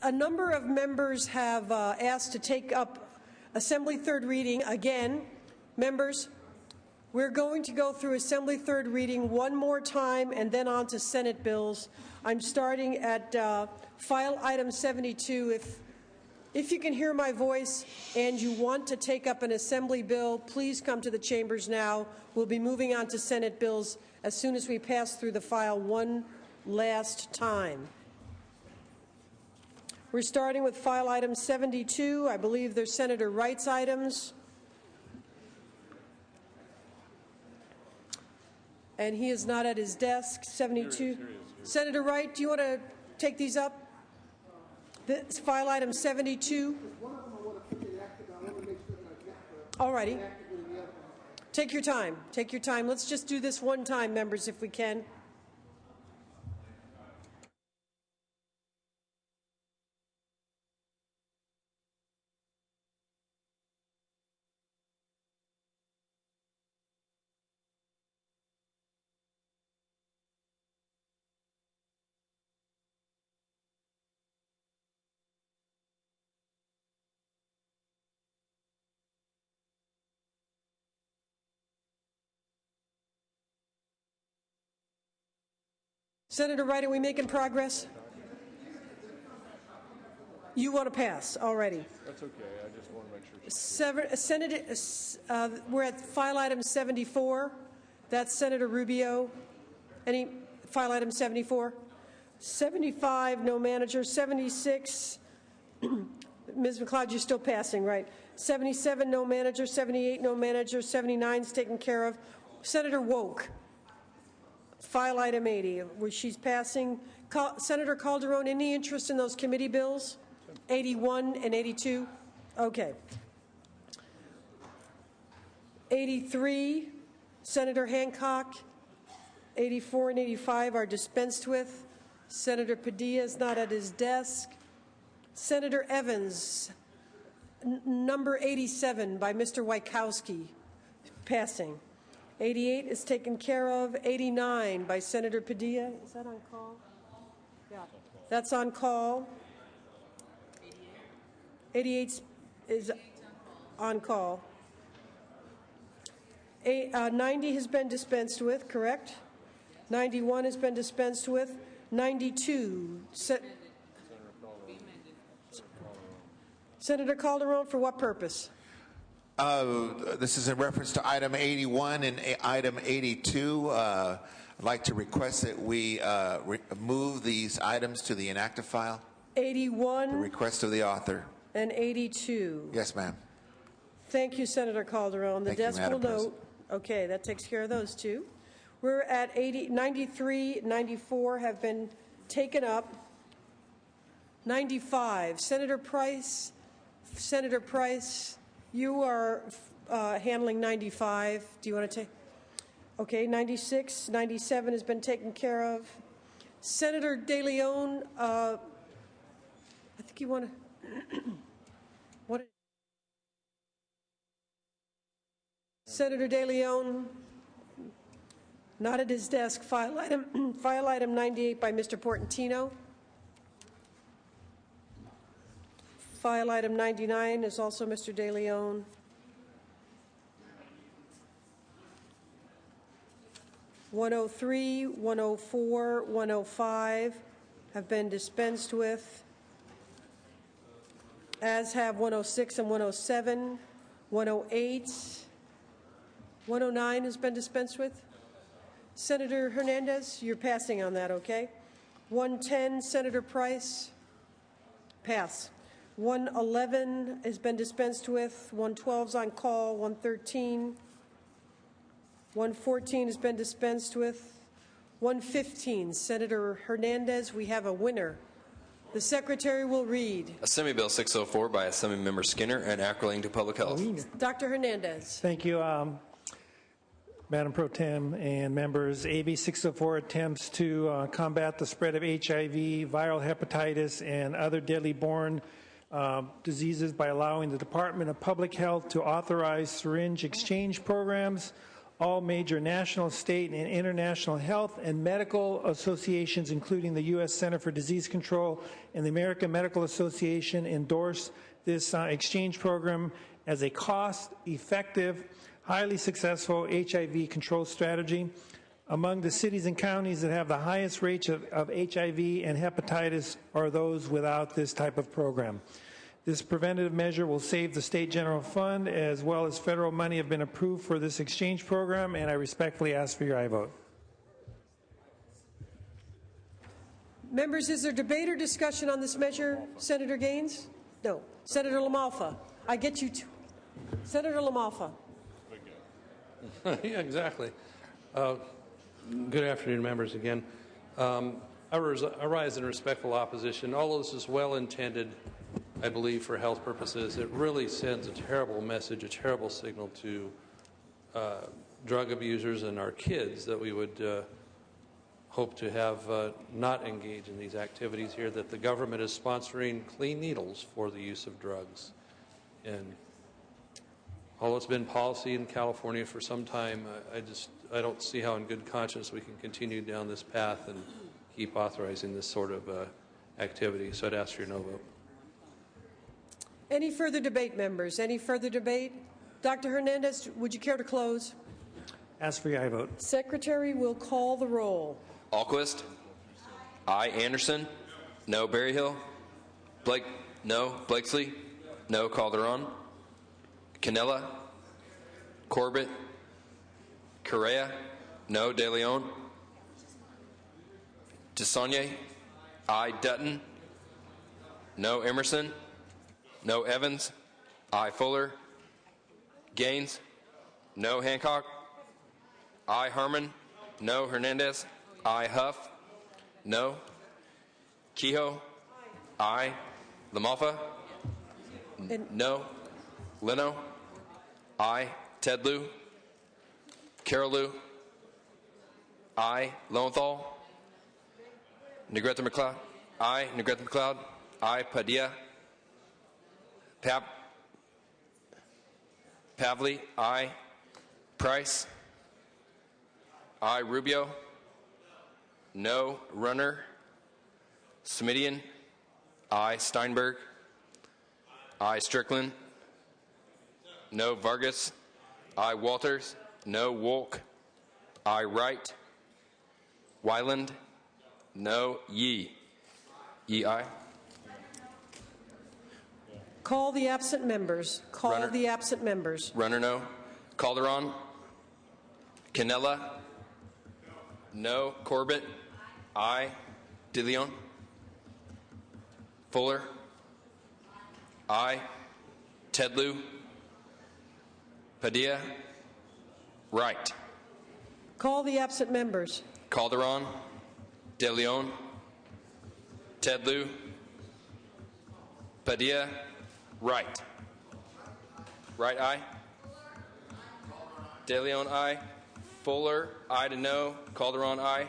A number of members have asked to take up Assembly third reading. Again, members, we're going to go through Assembly third reading one more time and then on to Senate bills. I'm starting at file item 72. If you can hear my voice and you want to take up an Assembly bill, please come to the chambers now. We'll be moving on to Senate bills as soon as we pass through the file one last time. We're starting with file item 72. I believe they're Senator Wright's items. And he is not at his desk. 72. Senator Wright, do you want to take these up? This file item 72. All righty. Take your time. Take your time. Let's just do this one time, members, if we can. Senator Wright, are we making progress? You want to pass already? That's okay. I just want to make sure. Senator, we're at file item 74. That's Senator Rubio. Any file item 74? 75, no manager. 76, Ms. McLeod, you're still passing, right? 77, no manager. 78, no manager. 79 is taken care of. Senator Woke. File item 80, where she's passing. Senator Calderon, any interest in those committee bills? 81 and 82? Okay. 83, Senator Hancock. 84 and 85 are dispensed with. Senator Padilla is not at his desk. Senator Evans, number 87 by Mr. Wykowski, passing. 88 is taken care of. 89 by Senator Padilla. Is that on call? Yeah, that's on call. 88 is on call. 90 has been dispensed with, correct? 91 has been dispensed with. 92. Senator Calderon, for what purpose? This is in reference to item 81 and item 82. I'd like to request that we move these items to the inactive file. 81. The request of the author. And 82. Yes, ma'am. Thank you, Senator Calderon. The desk will note. Okay, that takes care of those two. We're at 93, 94 have been taken up. 95, Senator Price. Senator Price, you are handling 95. Do you want to take? Okay, 96, 97 has been taken care of. Senator De Leon, I think you want to. What? Senator De Leon, not at his desk. File item 98 by Mr. Portantino. File item 99 is also Mr. De Leon. (103), 104, 105 have been dispensed with, as have 106 and 107. 108, 109 has been dispensed with. Senator Hernandez, you're passing on that, okay? 110, Senator Price, pass. 111 has been dispensed with. 112 is on call. 113. 114 has been dispensed with. 115, Senator Hernandez, we have a winner. The Secretary will read. Assembly Bill 604 by Assemblymember Skinner and acting to Public Health. Dr. Hernandez. Thank you, Madam Pro Tem and members. AB 604 attempts to combat the spread of HIV, viral hepatitis, and other deadly borne diseases by allowing the Department of Public Health to authorize syringe exchange programs all major national, state, and international health and medical associations, including the U.S. Center for Disease Control and the American Medical Association, endorse this exchange program as a cost-effective, highly successful HIV control strategy. Among the cities and counties that have the highest rates of HIV and hepatitis are those without this type of program. This preventative measure will save the state general fund, as well as federal money have been approved for this exchange program, and I respectfully ask for your aye vote. Members, is there debate or discussion on this measure? Senator Gaines? No. Senator LaMalfa? I get you too. Senator LaMalfa? Yeah, exactly. Good afternoon, members, again. I rise in respectful opposition. Although this is well-intended, I believe, for health purposes, it really sends a terrible message, a terrible signal to drug abusers and our kids that we would hope to have not engage in these activities here, that the government is sponsoring clean needles for the use of drugs. And although it's been policy in California for some time, I don't see how in good conscience we can continue down this path and keep authorizing this sort of activity. So I'd ask for your no vote. Any further debate, members? Any further debate? Dr. Hernandez, would you care to close? Ask for your aye vote. Secretary will call the roll. Alquist? Aye. Anderson? No. Berryhill? Blake? No. Blakesley? No. Calderon? Canella? Corbett? Correa? No. De Leon? DeSaulnier? Aye. Dutton? No. Emerson? No. Evans? Aye. Fuller? Gaines? No. Hancock? Aye. Harmon? No. Hernandez? Aye. Huff? No. Kehoe? Aye. LaMalfa? No. Leno? Aye. Tedlu? Carolou? Aye. Lowenthal? Negrete McLeod? Aye. Negrete McLeod? Aye. Padilla? Pavley? Aye. Price? Aye. Rubio? No. Runner? Smidian? Aye. Steinberg? Aye. Strickland? No. Vargas? Aye. Walters? No. Wolk? Aye. Wright? Wyland? No. Yee? Yee, aye. Call the absent members. Call Runner. the absent members. Runner, no. Calderon? Canella? No. Corbett? Aye. De Leon? Fuller? Aye. Tedlu? Padilla? Wright? Call the absent members. Calderon? De Leon? Tedlu? Padilla? Wright? Wright, aye. De Leon, aye. Fuller, aye to no. Calderon, aye.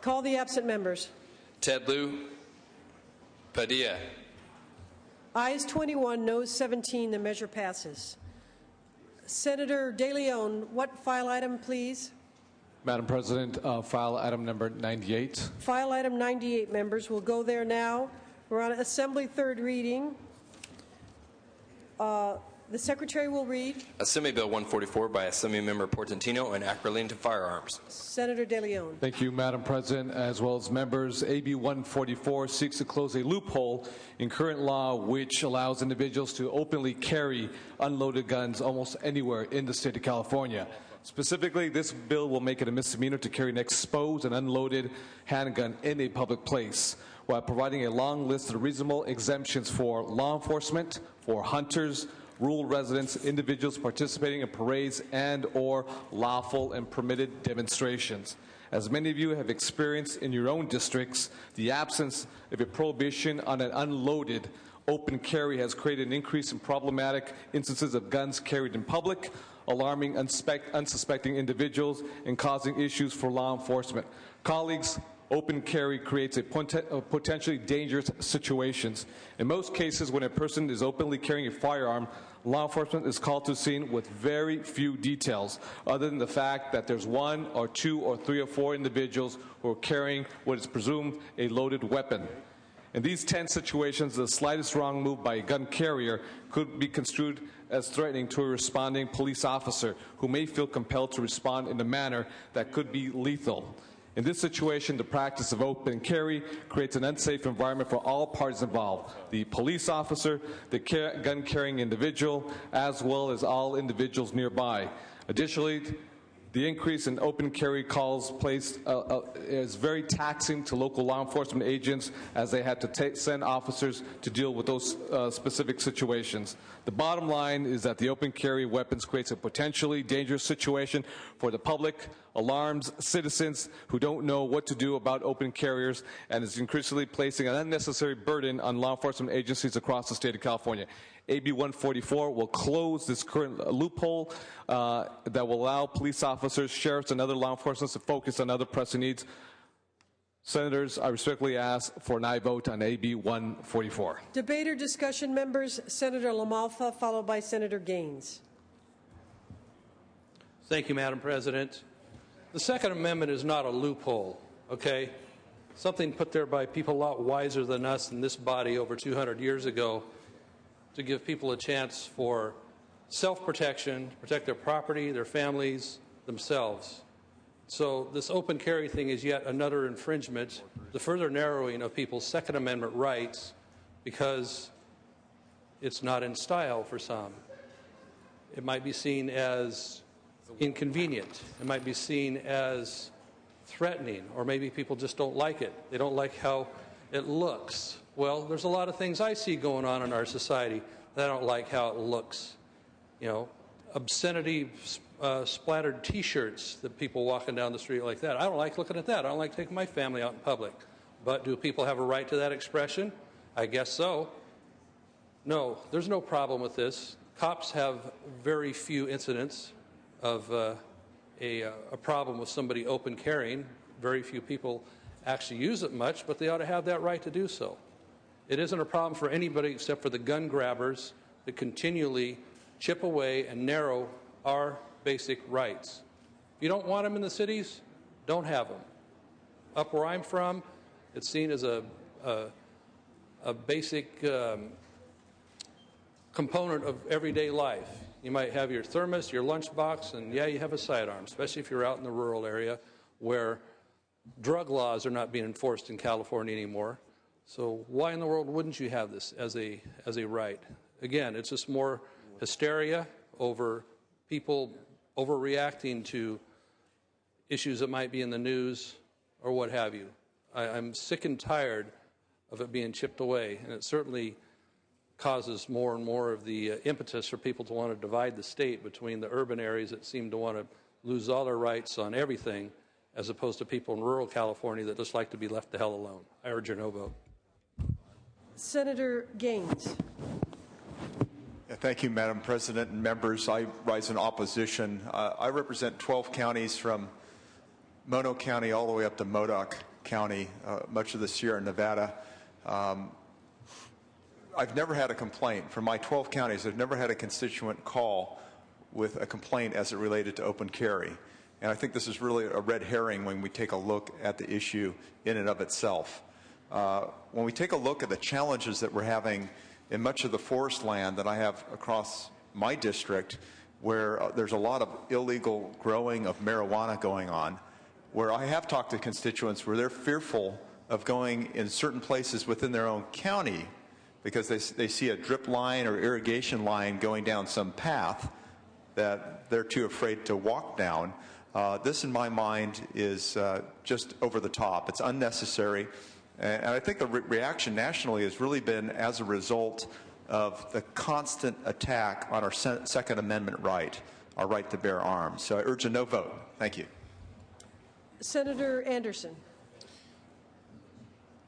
Call the absent members. Tedlu? Padilla? Ayes 21, noes 17. The measure passes. Senator De Leon, what file item, please? Madam President, file item number 98. File item 98, members. We'll go there now. We're on Assembly third reading. The Secretary will read. Assembly Bill 144 by Assembly Member Portantino and act relating to firearms. Senator De Leon. Thank you, Madam President, as well as members. AB 144 seeks to close a loophole in current law which allows individuals to openly carry unloaded guns almost anywhere in the state of California. Specifically, this bill will make it a misdemeanor to carry an exposed and unloaded handgun in a public place, while providing a long list of reasonable exemptions for law enforcement, for hunters, rural residents, individuals participating in parades and or lawful and permitted demonstrations. As many of you have experienced in your own districts, the absence of a prohibition on an unloaded open carry has created an increase in problematic instances of guns carried in public, alarming unsuspecting individuals and causing issues for law enforcement. Colleagues, open carry creates a potentially dangerous situations. In most cases, when a person is openly carrying a firearm, law enforcement is called to the scene with very few details, other than the fact that there's 1 or 2 or 3 or 4 individuals who are carrying what is presumed a loaded weapon. In these tense situations, the slightest wrong move by a gun carrier could be construed as threatening to a responding police officer who may feel compelled to respond in a manner that could be lethal. In this situation, the practice of open carry creates an unsafe environment for all parties involved, the police officer, the gun-carrying individual, as well as all individuals nearby. Additionally, the increase in open carry calls placed is very taxing to local law enforcement agents as they had to send officers to deal with those specific situations. The bottom line is that the open carry weapons creates a potentially dangerous situation for the public, alarms citizens who don't know what to do about open carriers, and is increasingly placing an unnecessary burden on law enforcement agencies across the state of California. AB 144 will close this current loophole that will allow police officers, sheriffs, and other law enforcement to focus on other pressing needs. Senators, I respectfully ask for an aye vote on AB 144. Debate or discussion, members? Senator LaMalfa, followed by Senator Gaines. Thank you, Madam President. The Second Amendment is not a loophole, okay? Something put there by people a lot wiser than us in this body over 200 years ago to give people a chance for self-protection, to protect their property, their families, themselves. So this open carry thing is yet another infringement, the further narrowing of people's Second Amendment rights because it's not in style for some. It might be seen as inconvenient. It might be seen as threatening, or maybe people just don't like it. They don't like how it looks. Well, there's a lot of things I see going on in our society that I don't like how it looks. You know, obscenity splattered T-shirts that people walking down the street like that. I don't like looking at that. I don't like taking my family out in public. But do people have a right to that expression? I guess so. No, there's no problem with this. Cops have very few incidents of a problem with somebody open carrying. Very few people actually use it much, but they ought to have that right to do so. It isn't a problem for anybody except for the gun grabbers that continually chip away and narrow our basic rights. If you don't want them in the cities, don't have them. Up where I'm from, it's seen as a basic component of everyday life. You might have your thermos, your lunchbox, and yeah, you have a sidearm, especially if you're out in the rural area where drug laws are not being enforced in California anymore. So why in the world wouldn't you have this as a right? Again, it's just more hysteria over people overreacting to issues that might be in the news or what have you. I'm sick and tired of it being chipped away, and it certainly causes more and more of the impetus for people to want to divide the state between the urban areas that seem to want to lose all their rights on everything, as opposed to people in rural California that just like to be left the hell alone. I urge your no vote. Senator Gaines. Thank you, Madam President and members. I rise in opposition. I represent 12 counties from Mono County all the way up to Modoc County, much of the Sierra Nevada. I've never had a complaint. From my 12 counties, I've never had a constituent call with a complaint as it related to open carry. And I think this is really a red herring when we take a look at the issue in and of itself. When we take a look at the challenges that we're having in much of the forest land that I have across my district, where there's a lot of illegal growing of marijuana going on, where I have talked to constituents where they're fearful of going in certain places within their own county because they see a drip line or irrigation line going down some path that they're too afraid to walk down. This, in my mind, is just over the top. It's unnecessary. And I think the reaction nationally has really been as a result of the constant attack on our Second Amendment right, our right to bear arms. So I urge a no vote. Thank you. Senator Anderson.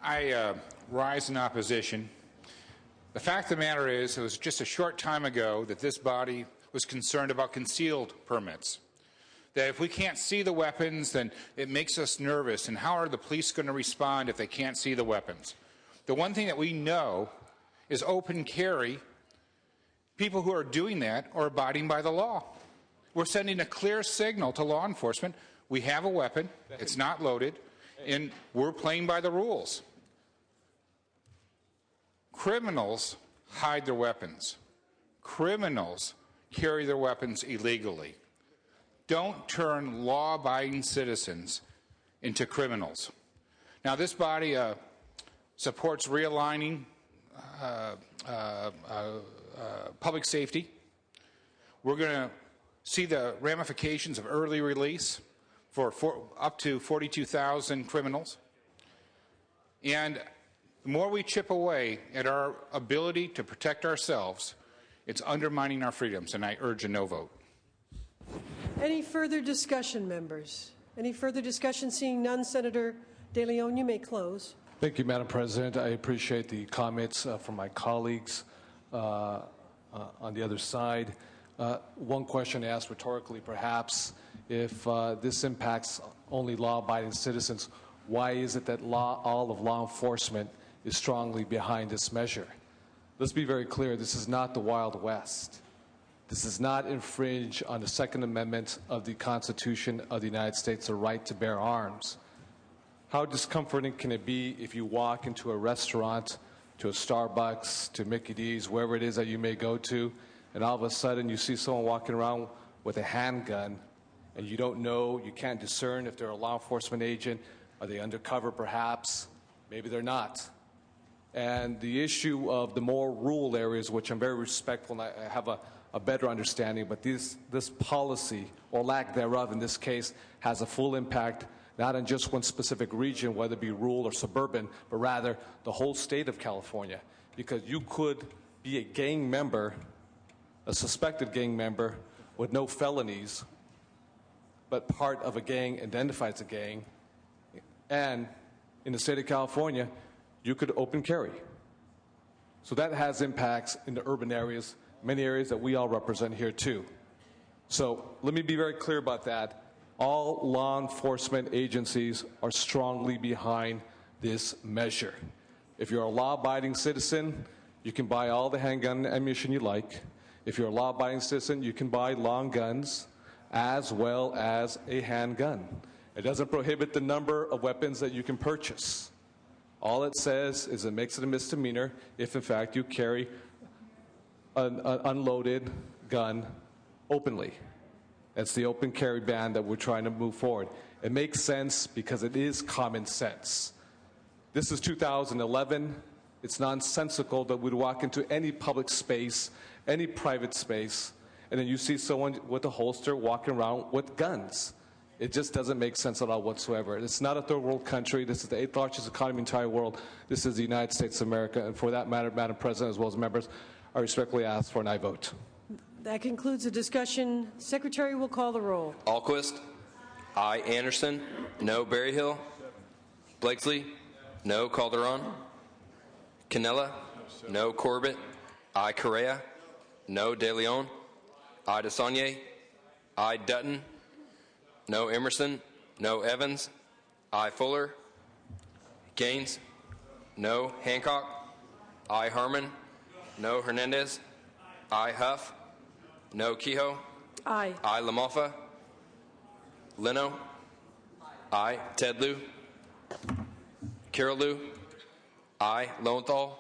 I rise in opposition. The fact of the matter is, it was just a short time ago that this body was concerned about concealed permits. that if we can't see the weapons, then it makes us nervous. And how are the police going to respond if they can't see the weapons? The one thing that we know is open carry. People who are doing that are abiding by the law. We're sending a clear signal to law enforcement. We have a weapon. It's not loaded. And we're playing by the rules. Criminals hide their weapons. Criminals carry their weapons illegally. Don't turn law-abiding citizens into criminals. Now, this body supports realigning public safety. We're going to see the ramifications of early release for up to 42,000 criminals. And the more we chip away at our ability to protect ourselves, it's undermining our freedoms, and I urge a no vote. Any further discussion, members? Any further discussion? Seeing none, Senator De Leon, you may close. Thank you, Madam President. I appreciate the comments from my colleagues on the other side. One question asked rhetorically, perhaps, if this impacts only law-abiding citizens, why is it that all of law enforcement is strongly behind this measure? Let's be very clear. This is not the Wild West. This does not infringe on the Second Amendment of the Constitution of the United States, the right to bear arms. How discomforting can it be if you walk into a restaurant, to a Starbucks, to Mickey D's, wherever it is that you may go to, and all of a sudden you see someone walking around with a handgun, and you don't know, you can't discern if they're a law enforcement agent, are they undercover perhaps, maybe they're not. And the issue of the more rural areas, which I'm very respectful and I have a better understanding, but this policy, or lack thereof in this case, has a full impact not on just one specific region, whether it be rural or suburban, but rather the whole state of California. Because you could be a gang member, a suspected gang member, with no felonies, but part of a gang, identified as a gang, and in the state of California, you could open carry. So that has impacts in the urban areas, many areas that we all represent here too. So let me be very clear about that. All law enforcement agencies are strongly behind this measure. If you're a law-abiding citizen, you can buy all the handgun ammunition you like. If you're a law-abiding citizen, you can buy long guns as well as a handgun. It doesn't prohibit the number of weapons that you can purchase. All it says is it makes it a misdemeanor if, in fact, you carry an unloaded gun openly. It's the open carry ban that we're trying to move forward. It makes sense because it is common sense. This is 2011. It's nonsensical that we'd walk into any public space, any private space, and then you see someone with a holster walking around with guns. It just doesn't make sense at all whatsoever. It's not a third world country. This is the 8th largest economy in the entire world. This is the United States of America. And for that matter, Madam President, as well as members, I respectfully ask for an aye vote. That concludes the discussion. Secretary will call the roll. Alquist. Aye. Anderson. No. Berryhill. Blakesley. No. Calderon. Cannella. No. Corbett. Aye. Correa. No. De Leon. Aye. DeSaulnier. Aye. Dutton. No. Emerson. No. Evans. Aye. Fuller. Gaines. No. Hancock. Aye. Harmon. No. Hernandez. Aye. Huff. No. Kehoe. Aye. Aye. LaMalfa. Leno. Aye. Ted Lieu. Carol Lieu. Aye. Lowenthal.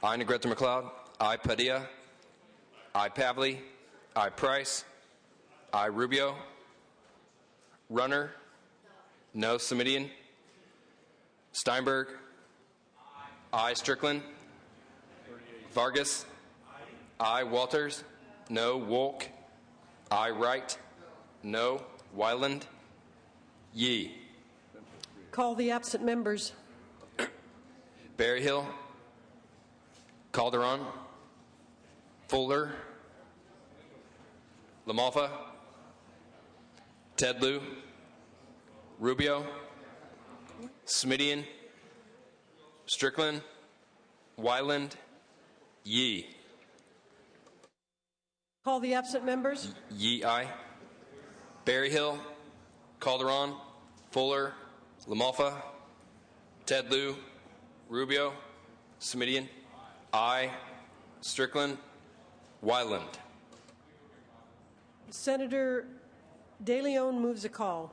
Aye. Negrete McLeod. Aye. Padilla. Aye. Pavley. Aye. Price. Aye. Rubio. Runner. No. Semidian. Steinberg. Aye. Strickland. Vargas. Aye. Walters. No. Wolk. Aye. Wright. No. Wyland. Yee. Call the absent members. Berryhill. Calderon. Fuller. LaMalfa. Ted Lieu. Rubio. Smidian. Strickland. Wyland. Yee. Call the absent members. Yee, aye. Berryhill. Calderon, Fuller, LaMalfa, Ted Lieu, Rubio, Semidian, I, Strickland, Wyland. Senator De Leon moves a call.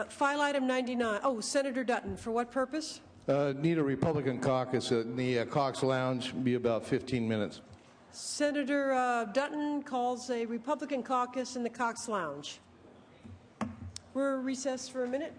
File item 99. Oh, Senator Dutton, for what purpose? Need a Republican caucus in the Cox Lounge. Be about 15 minutes. Senator Dutton calls a Republican caucus in the Cox Lounge. We're recessed for a minute.